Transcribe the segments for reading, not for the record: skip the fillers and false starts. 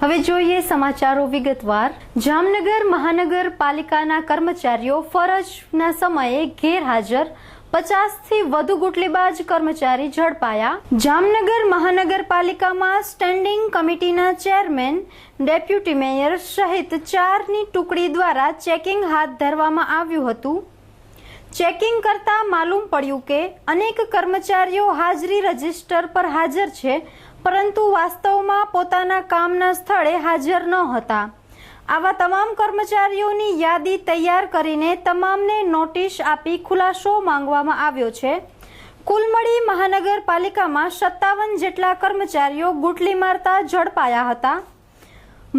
હવે જોઈએ સમાચારો વિગતવાર। જામનગર મહાનગરપાલિકાના કર્મચારીઓ ફરજના સમયે ગેરહાજર, 50 થી વધુ ગુટલીબાજ કર્મચારી ઝડપાયા। જામનગર મહાનગરપાલિકામાં સ્ટેન્ડિંગ કમિટીના ચેરમેન, ડેપ્યુટી મેયર સહિત 4ની ટુકડી દ્વારા ચેકિંગ હાથ ધરવામાં આવ્યું હતું। ચેકિંગ કરતા માલુમ પડ્યું કે અનેક કર્મચારીઓ હાજરી રજીસ્ટર પર હાજર છે, પરંતુ વાસ્તવમાં પોતાના કામના સ્થળે હાજર ન હતા। આવા તમામ કર્મચારીઓની યાદી તૈયાર કરીને તમામને નોટિસ આપી ખુલાસો માંગવામાં આવ્યો છે। કુલ મળી મહાનગરપાલિકામાં 57 જેટલા કર્મચારીઓ ગુટલી મારતા ઝડપાયા હતા।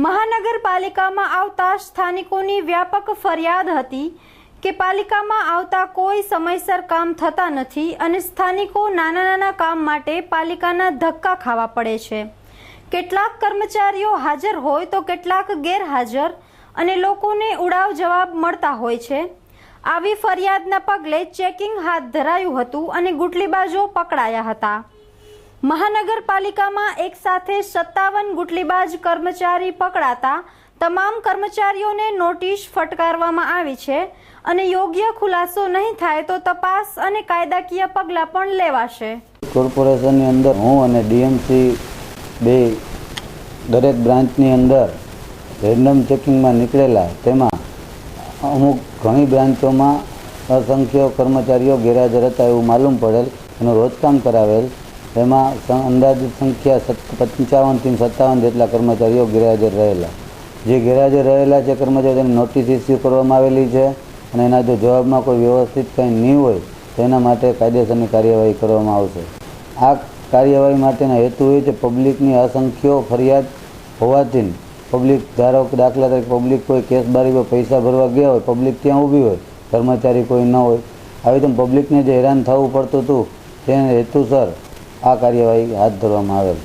મહાનગરપાલિકામાં આવતા સ્થાનિકોની વ્યાપક ફરિયાદ હતી કે પાલિકામાં આવતા કોઈ સમયસર કામ થતા નથી અને સ્થાનિકો નાના કામ માટે પાલિકાના ધક્કા ખાવા પડે છે। કેટલાક કર્મચારીઓ હાજર હોય તો કેટલાક ગેરહાજર અને લોકોને ઉડાવ જવાબ મળતા હોય છે। આવી ફરિયાદના પગલે ચેકિંગ હાથ ધરાયું હતું અને ગુટલીબાજો પકડાયા હતા। મહાનગરપાલિકામાં એક સાથે 57 ગુટલીબાજ કર્મચારી પકડાતા તમામ કર્મચારીઓને નોટિસ ફટકારવામાં આવી છે અને યોગ્ય ખુલાસો નહીં થાય તો તપાસ અને કાયદાકીય પગલાં પણ લેવાશે। કોર્પોરેશનની અંદર હું અને ડીએમસી બે દરેક બ્રાન્ચની અંદર રેન્ડમ ચેકિંગમાં નીકળેલા, તેમાં અમુક ઘણી બ્રાન્ચોમાં અસંખ્ય કર્મચારીઓ ગેરહાજર હતા એવું માલુમ પડેલ, એનું રોજકામ કરાવેલ। તેમાં અંદાજિત સંખ્યા 55 થી 57 જેટલા કર્મચારીઓ ગેરહાજર રહેલા। જે ગેરહાજર રહેલા છે કર્મચારીઓને નોટિસ ઇસ્યુ કરવામાં આવેલી છે અને એના જો જવાબમાં કોઈ વ્યવસ્થિત કંઈ નહીં હોય તો એના માટે કાયદેસરની કાર્યવાહી કરવામાં આવશે। આ કાર્યવાહી માટેનો હેતુ એ છે, પબ્લિકની અસંખ્ય ફરિયાદ હોવાથી પબ્લિક, ધારો કે દાખલા તરીકે પબ્લિક કોઈ કેસ બારી પર પૈસા ભરવા ગયા હોય, પબ્લિક ત્યાં ઊભી હોય, કર્મચારી કોઈ ન હોય, આવી તો પબ્લિકને જે હેરાન થવું પડતું હતું તેને હેતુસર આ કાર્યવાહી હાથ ધરવામાં આવેલ।